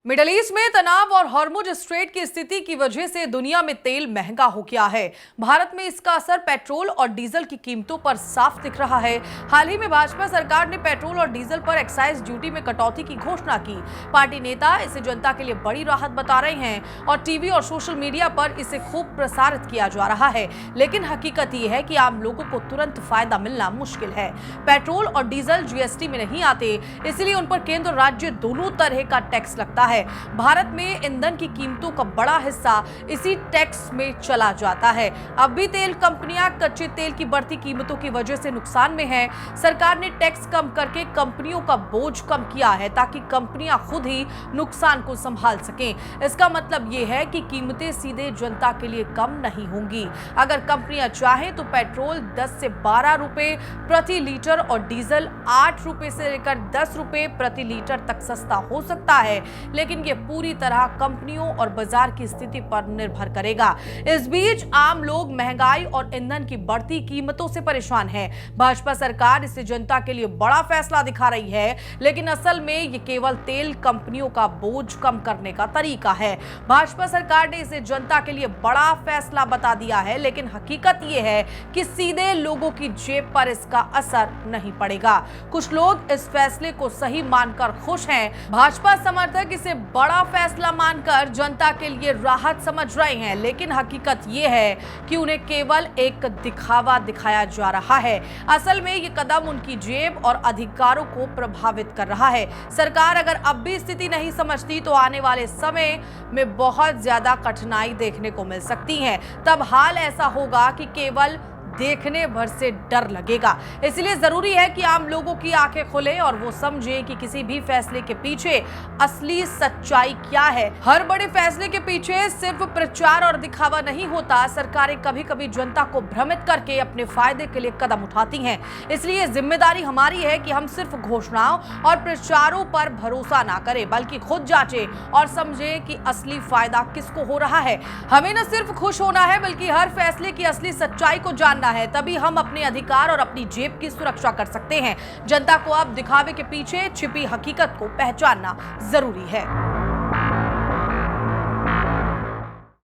Middle east में तनाव और हॉर्मुज स्ट्रेट की स्थिति की वजह से दुनिया में तेल महंगा हो गया है। भारत में इसका असर पेट्रोल और डीजल की कीमतों पर साफ दिख रहा है। हाल ही में भाजपा सरकार ने पेट्रोल और डीजल पर एक्साइज ड्यूटी में कटौती की घोषणा की। पार्टी नेता इसे जनता के लिए बड़ी राहत बता रहे हैं और टीवी और सोशल मीडिया पर इसे खूब प्रसारित किया जा रहा है। लेकिन हकीकत यह है कि आम लोगों को तुरंत फायदा मिलना मुश्किल है। पेट्रोल और डीजल जीएसटी में नहीं आते, इसलिए उन पर केंद्र और राज्य दोनों तरह का टैक्स लगता है। भारत में ईंधन की कीमतों का बड़ा हिस्सा इसी टैक्स में चला जाता है। अब भी तेल कंपनियां कच्चे तेल की बढ़ती कीमतों की वजह से नुकसान में हैं। सरकार ने टैक्स कम करके कंपनियों का बोझ कम किया है ताकि कंपनियां खुद ही नुकसान को संभाल सकें। इसका मतलब यह है कि कीमतें सीधे जनता के लिए कम नहीं होंगी। अगर कंपनियां चाहें तो पेट्रोल 10 से 12 रुपए प्रति लीटर और डीजल 8 रुपए से लेकर 10 रुपए प्रति लीटर तक सस्ता हो सकता है, लेकिन ये पूरी तरह कंपनियों और बाजार की स्थिति पर निर्भर करेगा। इस बीच आम लोग महंगाई और ईंधन की बढ़ती कीमतों से परेशान हैं। भाजपा सरकार इसे जनता के लिए बड़ा फैसला दिखा रही है, लेकिन असल में ये केवल तेल कंपनियों का बोझ कम करने का तरीका है। भाजपा सरकार ने इसे जनता के लिए बड़ा फैसला बता दिया है, लेकिन हकीकत ये है कि सीधे लोगों की जेब पर इसका असर नहीं पड़ेगा। कुछ लोग इस फैसले को सही मानकर खुश हैं। भाजपा समर्थक इसे बड़ा फैसला मानकर जनता के लिए राहत समझ रहे हैं, लेकिन हकीकत यह है कि उन्हें केवल एक दिखावा दिखाया जा रहा है। असल में ये कदम उनकी जेब और अधिकारों को प्रभावित कर रहा है। सरकार अगर अब भी स्थिति नहीं समझती तो आने वाले समय में बहुत ज्यादा कठिनाई देखने को मिल सकती है। तब हाल ऐसा होगा कि केवल देखने भर से डर लगेगा। इसलिए जरूरी है कि आम लोगों की आंखें खुले और वो समझे कि किसी भी फैसले के पीछे असली सच्चाई क्या है। हर बड़े फैसले के पीछे सिर्फ प्रचार और दिखावा नहीं होता। सरकारें कभी कभी जनता को भ्रमित करके अपने फायदे के लिए कदम उठाती हैं। इसलिए जिम्मेदारी हमारी है कि हम सिर्फ घोषणाओं और प्रचारों पर भरोसा ना करें, बल्कि खुद जांचें और समझें कि असली फायदा किसको हो रहा है। हमें न सिर्फ खुश होना है, बल्कि हर फैसले की असली सच्चाई को जानना है। तभी हम अपने अधिकार और अपनी जेब की सुरक्षा कर सकते हैं। जनता को अब दिखावे के पीछे छिपी हकीकत को पहचानना जरूरी है।